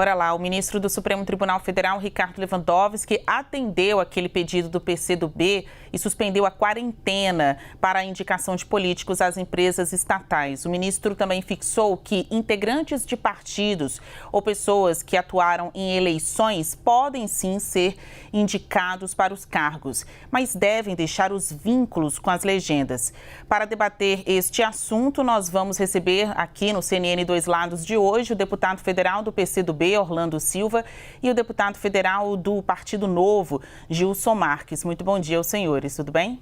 Bora lá, o ministro do Supremo Tribunal Federal, Ricardo Lewandowski, atendeu aquele pedido do PCdoB e suspendeu a quarentena para a indicação de políticos às empresas estatais. O ministro também fixou que integrantes de partidos ou pessoas que atuaram em eleições podem sim ser indicados para os cargos, mas devem deixar os vínculos com as legendas. Para debater este assunto, nós vamos receber aqui no CNN Dois Lados de hoje o deputado federal do PCdoB, Orlando Silva, e o deputado federal do Partido Novo, Gilson Marques. Muito bom dia aos senhores, tudo bem?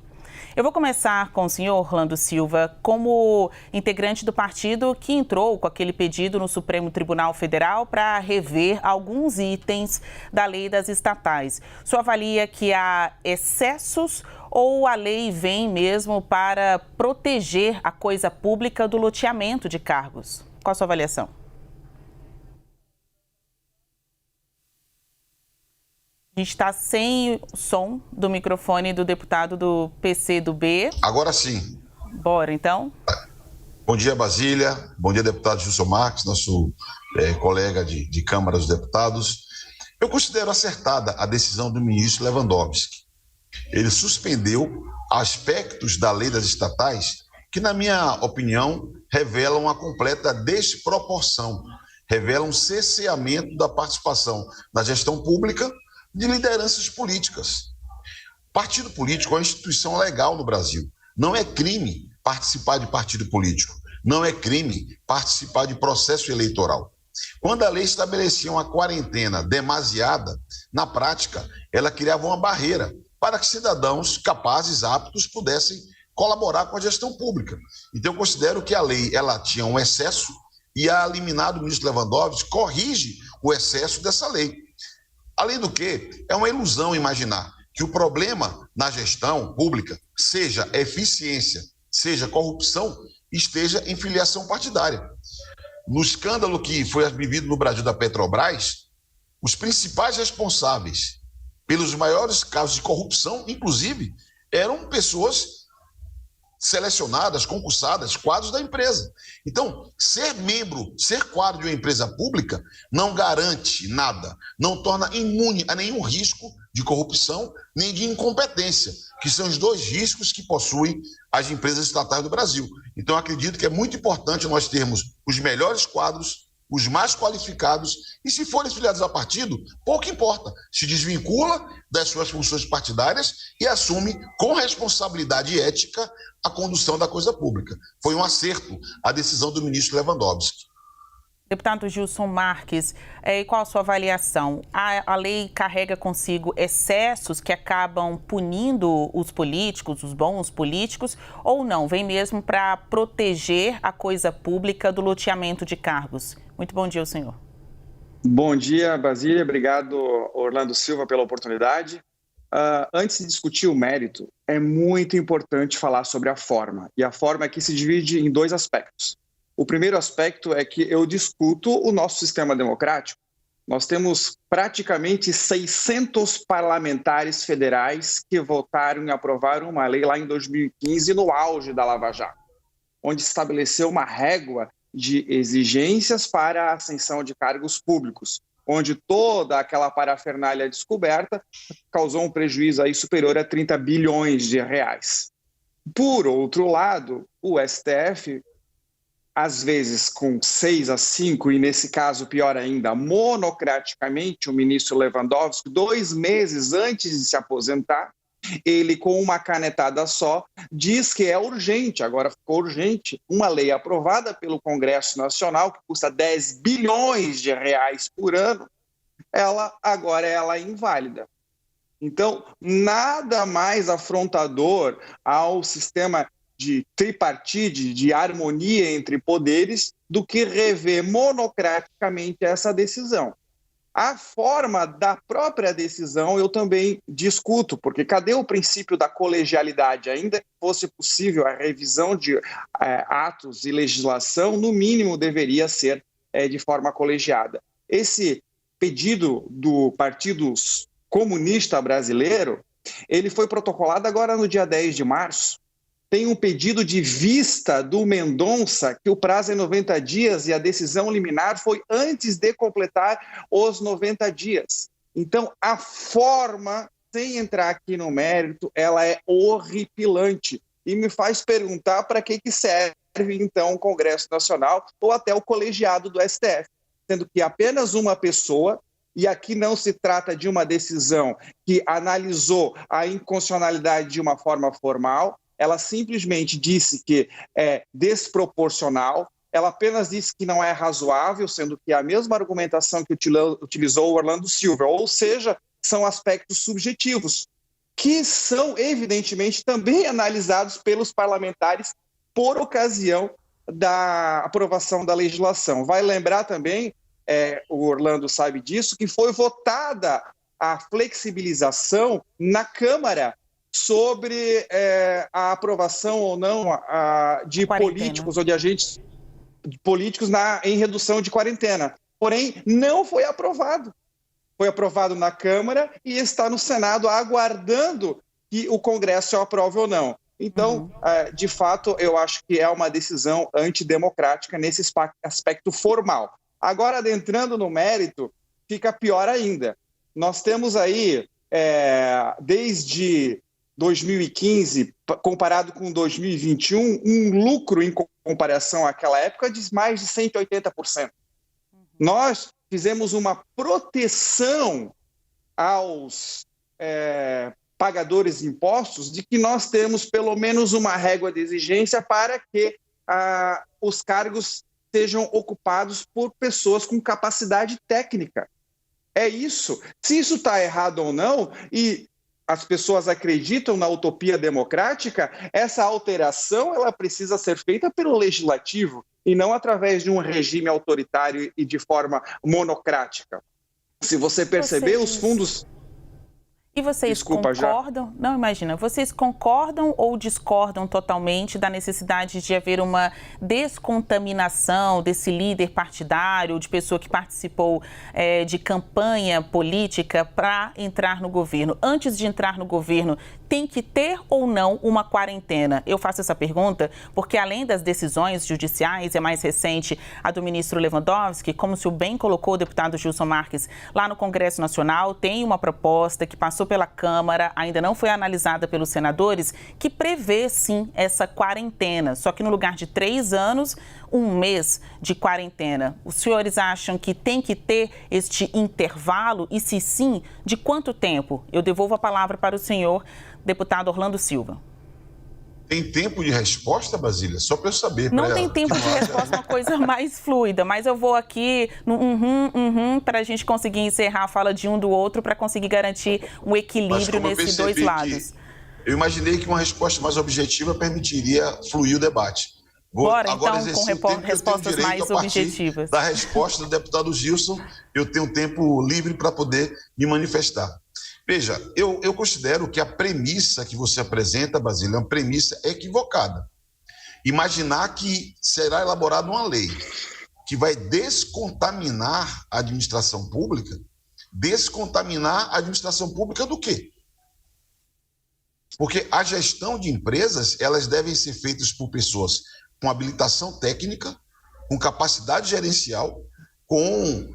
Eu vou começar com o senhor Orlando Silva, como integrante do partido que entrou com aquele pedido no Supremo Tribunal Federal para rever alguns itens da lei das estatais. O senhor avalia que há excessos ou a lei vem mesmo para proteger a coisa pública do loteamento de cargos? Qual a sua avaliação? A gente está sem o som do microfone do deputado do PCdoB. Agora sim. Bora, então. Bom dia, Basília. Bom dia, deputado Gilson Marques, nosso colega de Câmara dos Deputados. Eu considero acertada a decisão do ministro Lewandowski. Ele suspendeu aspectos da lei das estatais que, na minha opinião, revelam a completa desproporção, revelam um cerceamento da participação na gestão pública de lideranças políticas. Partido político é uma instituição legal no Brasil. Não é crime participar de partido político. Não é crime participar de processo eleitoral. Quando a lei estabelecia uma quarentena demasiada, na prática, ela criava uma barreira para que cidadãos capazes, aptos, pudessem colaborar com a gestão pública. Então, eu considero que a lei ela tinha um excesso e a liminar do ministro Lewandowski corrige o excesso dessa lei. Além do que, é uma ilusão imaginar que o problema na gestão pública, seja eficiência, seja corrupção, esteja em filiação partidária. No escândalo que foi vivido no Brasil da Petrobras, os principais responsáveis pelos maiores casos de corrupção, inclusive, eram pessoas selecionadas, concursadas, quadros da empresa. Então, ser membro, ser quadro de uma empresa pública não garante nada, não torna imune a nenhum risco de corrupção nem de incompetência, que são os dois riscos que possuem as empresas estatais do Brasil. Então, acredito que é muito importante nós termos os melhores quadros, os mais qualificados, e se forem filiados a partido, pouco importa, se desvincula das suas funções partidárias e assume com responsabilidade ética a condução da coisa pública. Foi um acerto a decisão do ministro Lewandowski. Deputado Gilson Marques, qual a sua avaliação? A lei carrega consigo excessos que acabam punindo os políticos, os bons políticos, ou não? Vem mesmo para proteger a coisa pública do loteamento de cargos? Muito bom dia ao senhor. Bom dia, Basília. Obrigado, Orlando Silva, pela oportunidade. Antes de discutir o mérito, é muito importante falar sobre a forma. E a forma aqui se divide em dois aspectos. O primeiro aspecto é que eu discuto o nosso sistema democrático. Nós temos praticamente 600 parlamentares federais que votaram e aprovaram uma lei lá em 2015, no auge da Lava Jato, onde estabeleceu uma régua de exigências para a ascensão de cargos públicos, onde toda aquela parafernália descoberta causou um prejuízo aí superior a 30 bilhões de reais. Por outro lado, o STF, às vezes com 6-5, e nesse caso, pior ainda, monocraticamente, o ministro Lewandowski, 2 meses antes de se aposentar, ele, com uma canetada só, diz que é urgente, agora ficou urgente, uma lei aprovada pelo Congresso Nacional, que custa 10 bilhões de reais por ano, ela agora é inválida. Então, nada mais afrontador ao sistema de tripartite, de harmonia entre poderes, do que rever monocraticamente essa decisão. A forma da própria decisão eu também discuto, porque cadê o princípio da colegialidade? Ainda que fosse possível a revisão de atos e legislação, no mínimo deveria ser de forma colegiada. Esse pedido do Partido Comunista Brasileiro, ele foi protocolado agora no dia 10 de março. tem um pedido de vista do Mendonça, que o prazo é 90 dias e a decisão liminar foi antes de completar os 90 dias. Então, a forma, sem entrar aqui no mérito, ela é horripilante e me faz perguntar para que serve, então, o Congresso Nacional ou até o colegiado do STF, sendo que apenas uma pessoa, e aqui não se trata de uma decisão que analisou a inconstitucionalidade de uma forma formal, ela simplesmente disse que é desproporcional, ela apenas disse que não é razoável, sendo que é a mesma argumentação que utilizou o Orlando Silva, ou seja, são aspectos subjetivos, que são, evidentemente, também analisados pelos parlamentares por ocasião da aprovação da legislação. Vai lembrar também, o Orlando sabe disso, que foi votada a flexibilização na Câmara sobre a aprovação ou não de políticos ou de agentes políticos em redução de quarentena. Porém, não foi aprovado. Foi aprovado na Câmara e está no Senado aguardando que o Congresso aprove ou não. Então, de fato, eu acho que é uma decisão antidemocrática nesse aspecto formal. Agora, adentrando no mérito, fica pior ainda. Nós temos aí, desde 2015, comparado com 2021, um lucro em comparação àquela época de mais de 180%. Nós fizemos uma proteção aos pagadores de impostos de que nós temos pelo menos uma régua de exigência para que os cargos sejam ocupados por pessoas com capacidade técnica. É isso. Se isso está errado ou não, e as pessoas acreditam na utopia democrática, essa alteração ela precisa ser feita pelo legislativo e não através de um regime autoritário e de forma monocrática. Se você perceber, os fundos... E vocês concordam? Não, imagina, vocês concordam ou discordam totalmente da necessidade de haver uma descontaminação desse líder partidário, de pessoa que participou de campanha política para entrar no governo? Antes de entrar no governo, tem que ter ou não uma quarentena? Eu faço essa pergunta porque, além das decisões judiciais, é mais recente a do ministro Lewandowski, como se bem colocou o deputado Gilson Marques lá no Congresso Nacional, tem uma proposta que passou pela Câmara, ainda não foi analisada pelos senadores, que prevê, sim, essa quarentena. Só que no lugar de 3 anos, 1 mês de quarentena. Os senhores acham que tem que ter este intervalo? E se sim, de quanto tempo? Eu devolvo a palavra para o senhor, deputado Orlando Silva. Tem tempo de resposta, Basília? Só para eu saber. Não tem tempo de resposta, uma coisa mais fluida, mas eu vou aqui no para a gente conseguir encerrar a fala de um do outro, para conseguir garantir um equilíbrio nesses dois lados. Eu imaginei que uma resposta mais objetiva permitiria fluir o debate. Bora, então, com respostas mais objetivas. Da resposta do deputado Gilson, eu tenho tempo livre para poder me manifestar. Veja, eu considero que a premissa que você apresenta, Basília, é uma premissa equivocada. Imaginar que será elaborada uma lei que vai descontaminar a administração pública. Descontaminar a administração pública do quê? Porque a gestão de empresas, elas devem ser feitas por pessoas com habilitação técnica, com capacidade gerencial, com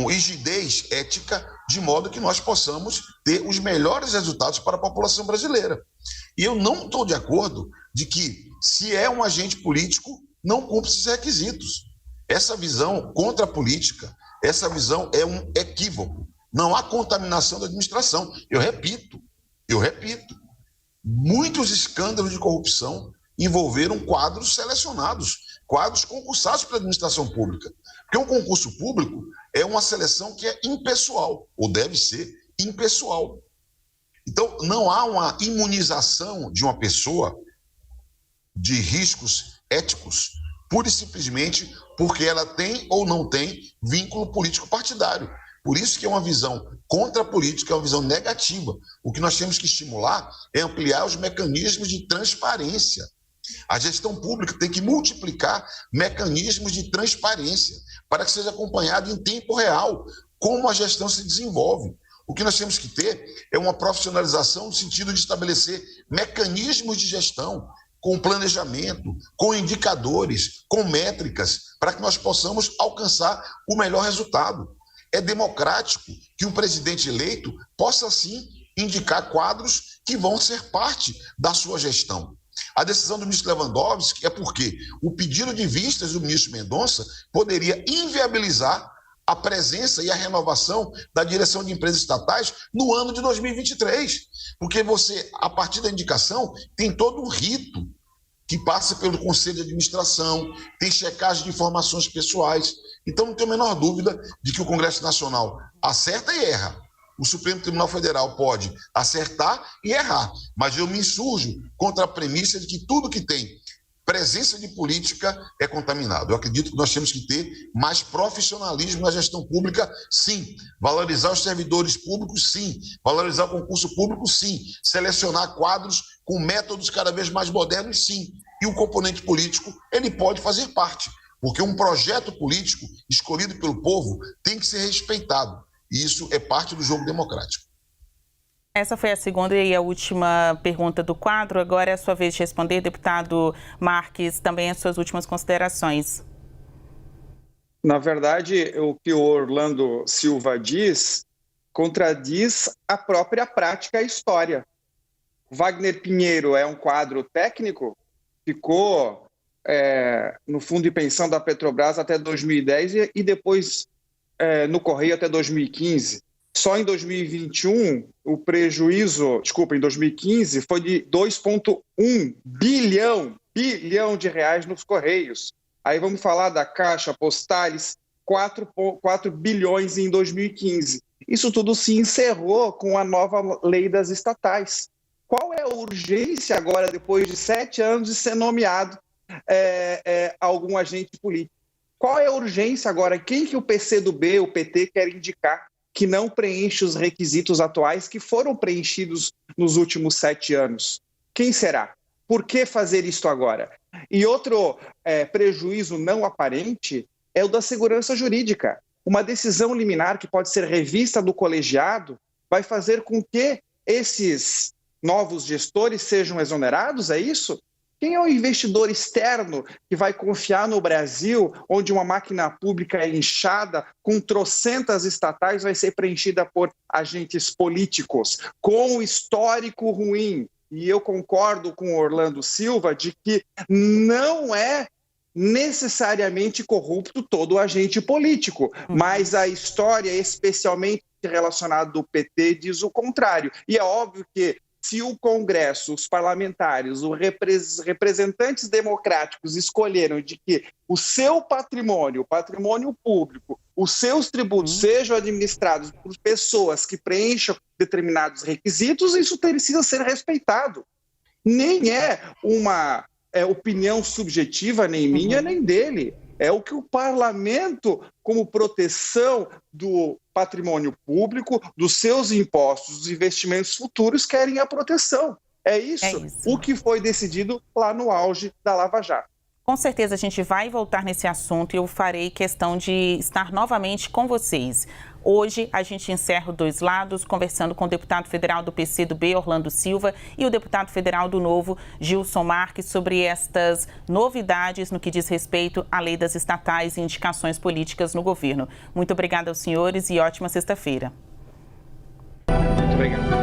rigidez ética, de modo que nós possamos ter os melhores resultados para a população brasileira. E eu não estou de acordo de que, se é um agente político, não cumpre esses requisitos. Essa visão contra a política, essa visão é um equívoco. Não há contaminação da administração. Eu repito, muitos escândalos de corrupção envolveram quadros selecionados, quadros concursados pela administração pública. Porque um concurso público é uma seleção que é impessoal, ou deve ser impessoal. Então, não há uma imunização de uma pessoa de riscos éticos, pura e simplesmente porque ela tem ou não tem vínculo político-partidário. Por isso que é uma visão contra a política, é uma visão negativa. O que nós temos que estimular é ampliar os mecanismos de transparência. A gestão pública tem que multiplicar mecanismos de transparência para que seja acompanhado em tempo real como a gestão se desenvolve. O que nós temos que ter é uma profissionalização no sentido de estabelecer mecanismos de gestão, com planejamento, com indicadores, com métricas, para que nós possamos alcançar o melhor resultado. É democrático que um presidente eleito possa, sim, indicar quadros que vão ser parte da sua gestão. A decisão do ministro Lewandowski é porque o pedido de vistas do ministro Mendonça poderia inviabilizar a presença e a renovação da direção de empresas estatais no ano de 2023. Porque você, a partir da indicação, tem todo um rito que passa pelo Conselho de Administração, tem checagem de informações pessoais. Então, não tenho a menor dúvida de que o Congresso Nacional acerta e erra. O Supremo Tribunal Federal pode acertar e errar, mas eu me insurjo contra a premissa de que tudo que tem presença de política é contaminado. Eu acredito que nós temos que ter mais profissionalismo na gestão pública, sim. Valorizar os servidores públicos, sim. Valorizar o concurso público, sim. Selecionar quadros com métodos cada vez mais modernos, sim. E o componente político, ele pode fazer parte, porque um projeto político escolhido pelo povo tem que ser respeitado. E isso é parte do jogo democrático. Essa foi a segunda e a última pergunta do quadro. Agora é a sua vez de responder, deputado Marques, também as suas últimas considerações. Na verdade, o que o Orlando Silva diz contradiz a própria prática e a história. Wagner Pinheiro é um quadro técnico, ficou no fundo de pensão da Petrobras até 2010 e depois no Correio até 2015. Só em 2021, o prejuízo, em 2015, foi de 2,1 bilhão de reais nos Correios. Aí vamos falar da Caixa, Postales, 4 bilhões em 2015. Isso tudo se encerrou com a nova lei das estatais. Qual é a urgência agora, depois de 7 anos de ser nomeado algum agente político? Qual é a urgência agora? Quem que o PCdoB, o PT, quer indicar que não preenche os requisitos atuais que foram preenchidos nos últimos 7 anos? Quem será? Por que fazer isto agora? E outro prejuízo não aparente é o da segurança jurídica. Uma decisão liminar que pode ser revista do colegiado vai fazer com que esses novos gestores sejam exonerados, é isso? Quem é o investidor externo que vai confiar no Brasil, onde uma máquina pública é inchada, com trocentas estatais, vai ser preenchida por agentes políticos, com histórico ruim? E eu concordo com o Orlando Silva de que não é necessariamente corrupto todo agente político, mas a história, especialmente relacionada do PT, diz o contrário. E é óbvio que se o Congresso, os parlamentares, os representantes democráticos escolheram de que o seu patrimônio, o patrimônio público, os seus tributos sejam administrados por pessoas que preencham determinados requisitos, isso precisa ser respeitado. Nem é uma opinião subjetiva, nem minha, nem dele. É o que o parlamento, como proteção do patrimônio público, dos seus impostos, dos investimentos futuros, querem a proteção. É isso o que foi decidido lá no auge da Lava Jato. Com certeza a gente vai voltar nesse assunto e eu farei questão de estar novamente com vocês. Hoje a gente encerra os dois lados, conversando com o deputado federal do PCdoB, Orlando Silva, e o deputado federal do Novo, Gilson Marques, sobre estas novidades no que diz respeito à lei das estatais e indicações políticas no governo. Muito obrigada aos senhores e ótima sexta-feira. Muito obrigado.